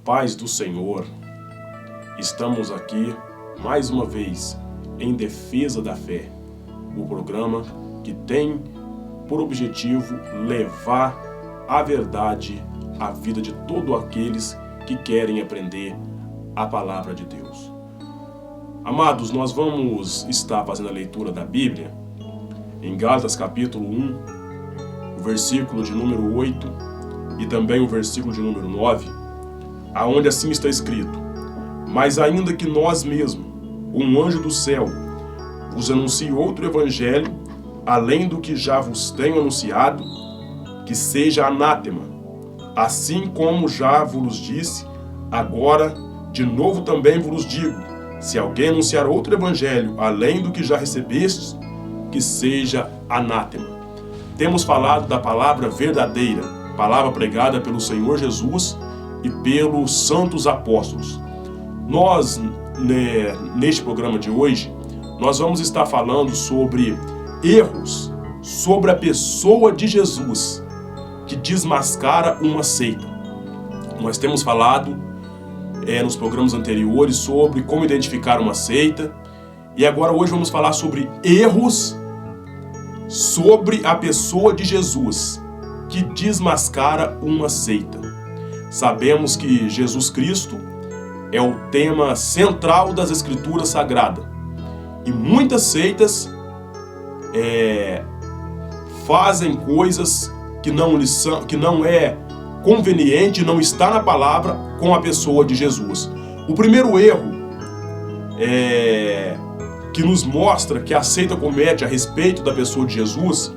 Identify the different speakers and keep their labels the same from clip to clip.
Speaker 1: paz do Senhor, estamos aqui mais uma vez em Defesa da Fé, o programa que tem por objetivo levar a verdade à vida de todos aqueles que querem aprender a palavra de Deus. Amados, nós vamos estar fazendo a leitura da Bíblia em Gálatas capítulo 1, o versículo de número 8 e também o versículo de número 9, aonde assim está escrito: mas ainda que nós mesmos, um anjo do céu, vos anuncie outro evangelho, além do que já vos tenho anunciado, que seja anátema. Assim como já vos disse, agora de novo também vos digo: se alguém anunciar outro evangelho, além do que já recebestes, que seja anátema. Temos falado da palavra verdadeira, palavra pregada pelo Senhor Jesus e pelos santos apóstolos. Nós, neste programa de hoje, nós vamos estar falando sobre erros, sobre a pessoa de Jesus, que desmascara uma seita. Nós temos falado nos programas anteriores sobre como identificar uma seita, e agora hoje vamos falar sobre erros sobre a pessoa de Jesus, que desmascara uma seita. Sabemos que Jesus Cristo é o tema central das Escrituras Sagradas, e muitas seitas fazem coisas que não é conveniente, não está na palavra com a pessoa de Jesus. O primeiro erro que nos mostra que a seita comete a respeito da pessoa de Jesus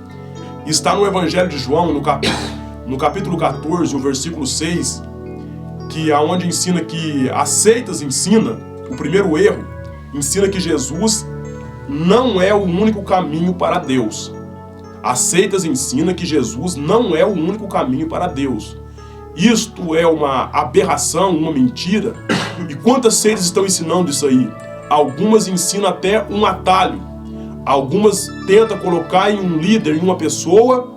Speaker 1: está no Evangelho de João, no capítulo 14, o versículo 6, que aonde ensina que as seitas ensinam, o primeiro erro, ensina que Jesus não é o único caminho para Deus. As seitas ensinam que Jesus não é o único caminho para Deus. Isto é uma aberração, uma mentira. E quantas seitas estão ensinando isso aí? Algumas ensinam até um atalho. Algumas tentam colocar em um líder, em uma pessoa,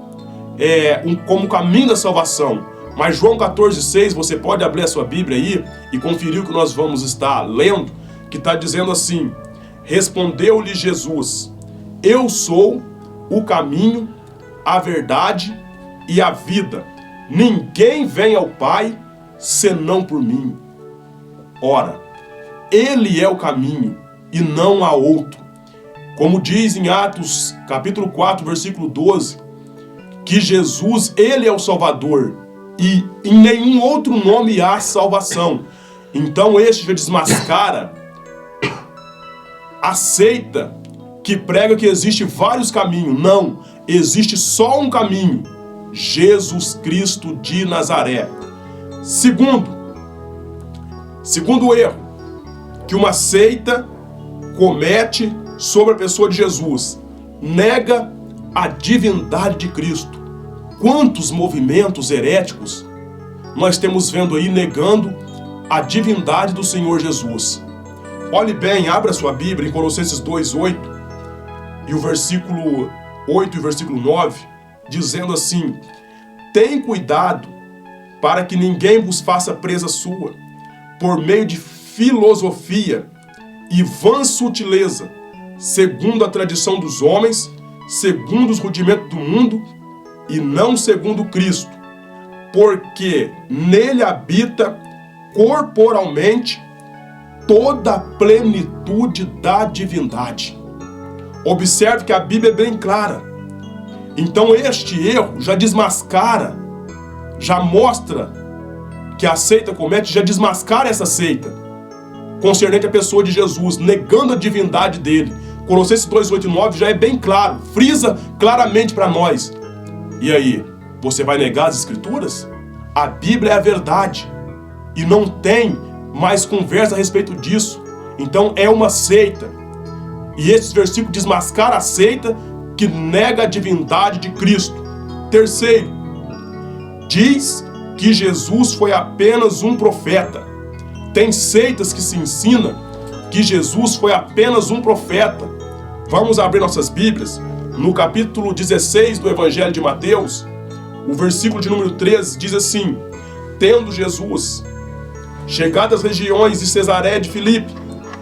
Speaker 1: como caminho da salvação. Mas João 14,6, você pode abrir a sua Bíblia aí e conferir o que nós vamos estar lendo, que está dizendo assim: respondeu-lhe Jesus: eu sou o caminho, a verdade e a vida. Ninguém vem ao Pai senão por mim. Ora, Ele é o caminho e não há outro. Como diz em Atos capítulo 4, versículo 12, que Jesus, Ele é o Salvador e em nenhum outro nome há salvação. Então este já desmascara a seita que prega que existe vários caminhos. Não, existe só um caminho: Jesus Cristo de Nazaré. Segundo erro que uma seita comete sobre a pessoa de Jesus: nega a divindade de Cristo. Quantos movimentos heréticos nós temos vendo aí negando a divindade do Senhor Jesus? Olhe bem, abra sua Bíblia em Colossenses 2:8 e o versículo 8 e o versículo 9, dizendo assim: tem cuidado para que ninguém vos faça presa sua, por meio de filosofia e vã sutileza, segundo a tradição dos homens, segundo os rudimentos do mundo, e não segundo Cristo, porque nele habita corporalmente toda a plenitude da divindade. Observe que a Bíblia é bem clara. Então este erro já desmascara, já mostra que a seita comete, já desmascara essa seita concernente à pessoa de Jesus, negando a divindade dele. Colossenses 2:8 e 9 já é bem claro, frisa claramente para nós. E aí, você vai negar as Escrituras? A Bíblia é a verdade e não tem mais conversa a respeito disso. Então é uma seita. E esses versículos desmascaram a seita que nega a divindade de Cristo. Terceiro, diz que Jesus foi apenas um profeta. Tem seitas que se ensinam que Jesus foi apenas um profeta. Vamos abrir nossas Bíblias no capítulo 16 do Evangelho de Mateus. O versículo de número 13 diz assim: tendo Jesus chegado às regiões de Cesareia de Filipe,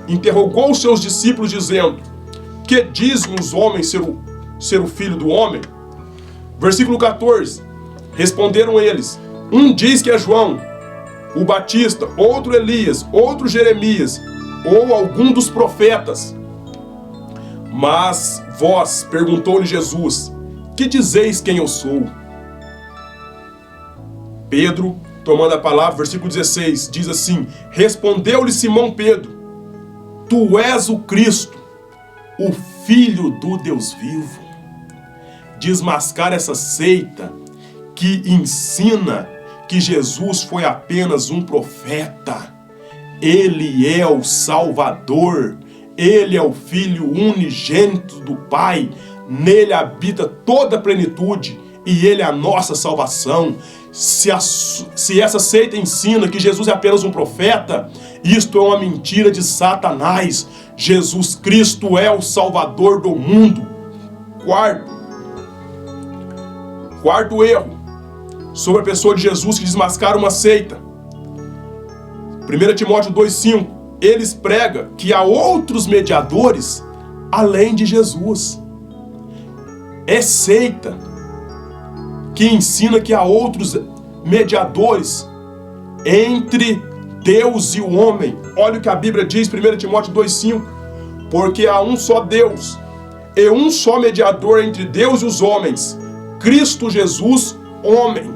Speaker 1: interrogou os seus discípulos, dizendo: que dizem os homens ser o Filho do Homem? Versículo 14. Responderam eles: um diz que é João, o Batista, outro Elias, outro Jeremias, ou algum dos profetas. Mas vós, perguntou-lhe Jesus, que dizeis quem eu sou? Pedro, tomando a palavra, versículo 16, diz assim: respondeu-lhe Simão Pedro: tu és o Cristo, o Filho do Deus vivo. Desmascar essa seita que ensina que Jesus foi apenas um profeta. Ele é o Salvador, Ele é o Filho unigênito do Pai, nele habita toda a plenitude e Ele é a nossa salvação. Se essa seita ensina que Jesus é apenas um profeta, isto é uma mentira de Satanás. Jesus Cristo é o Salvador do mundo. Quarto erro sobre a pessoa de Jesus que desmascara uma seita. 1 Timóteo 2,5. Eles pregam que há outros mediadores além de Jesus. É seita que ensina que há outros mediadores entre Deus e o homem. Olha o que a Bíblia diz, 1 Timóteo 2,5. Porque há um só Deus e um só mediador entre Deus e os homens, Cristo Jesus, homem.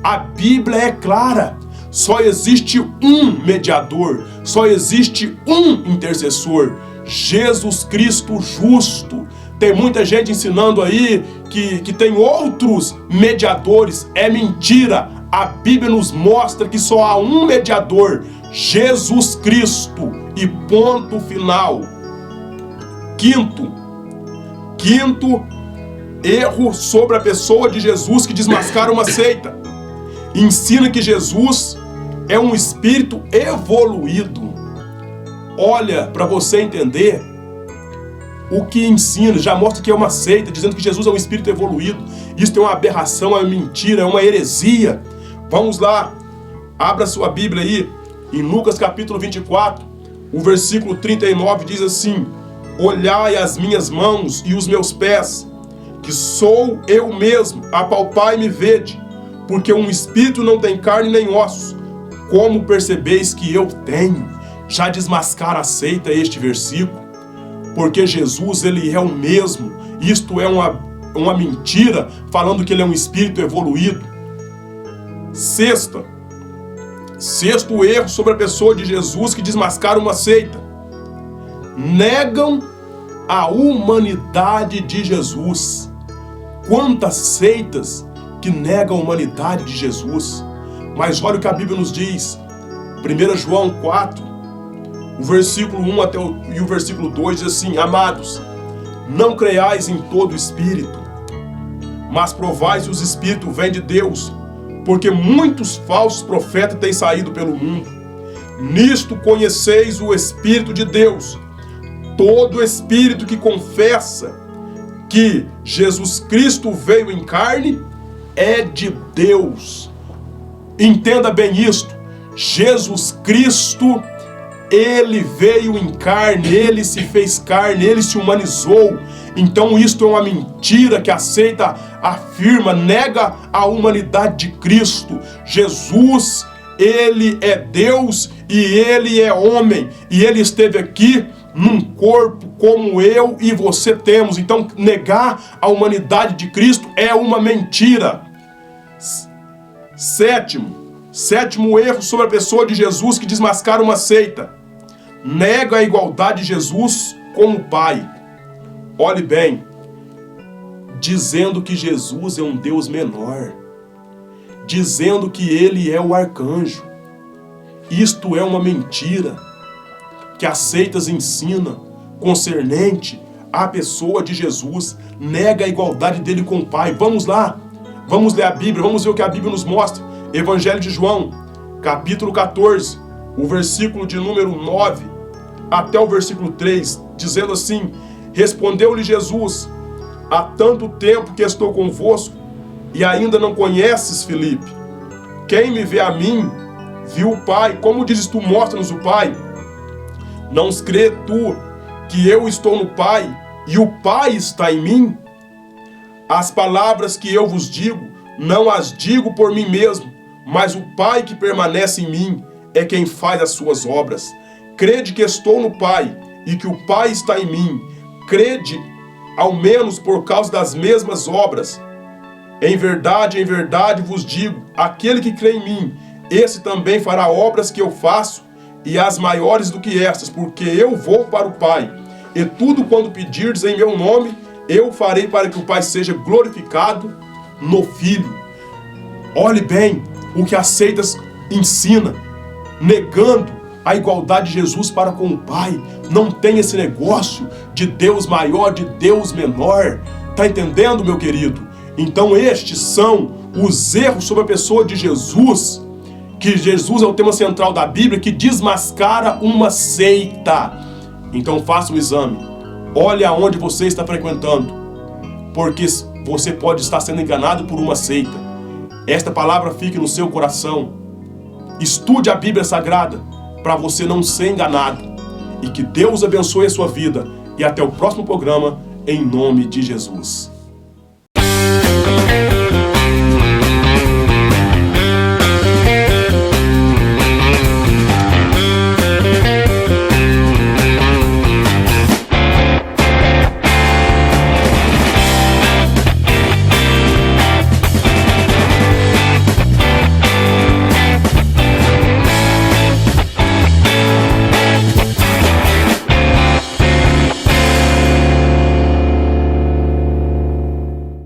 Speaker 1: A Bíblia é clara. Só existe um mediador, só existe um intercessor, Jesus Cristo justo. Tem muita gente ensinando aí que tem outros mediadores. É mentira. A Bíblia nos mostra que só há um mediador, Jesus Cristo, e ponto final. Quinto erro sobre a pessoa de Jesus que desmascara uma seita. Ensina que Jesus é um espírito evoluído. Olha, para você entender o que ensina, já mostra que é uma seita, dizendo que Jesus é um espírito evoluído. Isso é uma aberração, é uma mentira, é uma heresia. Vamos lá, abra sua Bíblia aí, em Lucas capítulo 24, o versículo 39 diz assim: olhai as minhas mãos e os meus pés, que sou eu mesmo, apalpai e me vede, porque um espírito não tem carne nem ossos, como percebeis que eu tenho. Já desmascara a seita este versículo, porque Jesus, ele é o mesmo. Isto é uma mentira, falando que ele é um espírito evoluído. Sexto erro sobre a pessoa de Jesus que desmascara uma seita. Negam a humanidade de Jesus. Quantas seitas que negam a humanidade de Jesus. Mas olha o que a Bíblia nos diz. 1 João 4, o versículo 1 e o versículo 2 diz assim: amados, não creiais em todo espírito, mas provai se os espíritos vêm de Deus, porque muitos falsos profetas têm saído pelo mundo. Nisto conheceis o Espírito de Deus. Todo espírito que confessa que Jesus Cristo veio em carne é de Deus. Entenda bem isto. Jesus Cristo, ele veio em carne, ele se fez carne, ele se humanizou. Então isto é uma mentira que a seita afirma, nega a humanidade de Cristo. Jesus, ele é Deus e ele é homem, e ele esteve aqui num corpo como eu e você temos. Então negar a humanidade de Cristo é uma mentira. Sétimo erro sobre a pessoa de Jesus que desmascara uma seita. Nega a igualdade de Jesus com o Pai. Olhe bem, dizendo que Jesus é um Deus menor, dizendo que ele é o arcanjo. Isto é uma mentira que as seitas ensinam concernente à pessoa de Jesus. Nega a igualdade dele com o Pai. Vamos lá, vamos ler a Bíblia, vamos ver o que a Bíblia nos mostra. Evangelho de João, capítulo 14, o versículo de número 9 até o versículo 3, dizendo assim: respondeu-lhe Jesus: há tanto tempo que estou convosco e ainda não conheces, Filipe? Quem me vê a mim, viu o Pai. Como dizes tu, mostra-nos o Pai. Não crê tu que eu estou no Pai e o Pai está em mim? As palavras que eu vos digo, não as digo por mim mesmo, mas o Pai que permanece em mim é quem faz as suas obras. Crede que estou no Pai e que o Pai está em mim. Crede, ao menos por causa das mesmas obras. Em verdade vos digo, aquele que crê em mim, esse também fará obras que eu faço, e as maiores do que estas, porque eu vou para o Pai. E tudo quando pedirdes em meu nome, eu farei para que o Pai seja glorificado no Filho. Olhe bem o que as seitas ensinam, negando a igualdade de Jesus para com o Pai. Não tem esse negócio de Deus maior, de Deus menor. Tá entendendo, meu querido? Então estes são os erros sobre a pessoa de Jesus, que Jesus é o tema central da Bíblia, que desmascara uma seita. Então faça um exame. Olhe aonde você está frequentando, porque você pode estar sendo enganado por uma seita. Esta palavra fique no seu coração. Estude a Bíblia Sagrada para você não ser enganado. E que Deus abençoe a sua vida. E até o próximo programa, em nome de Jesus.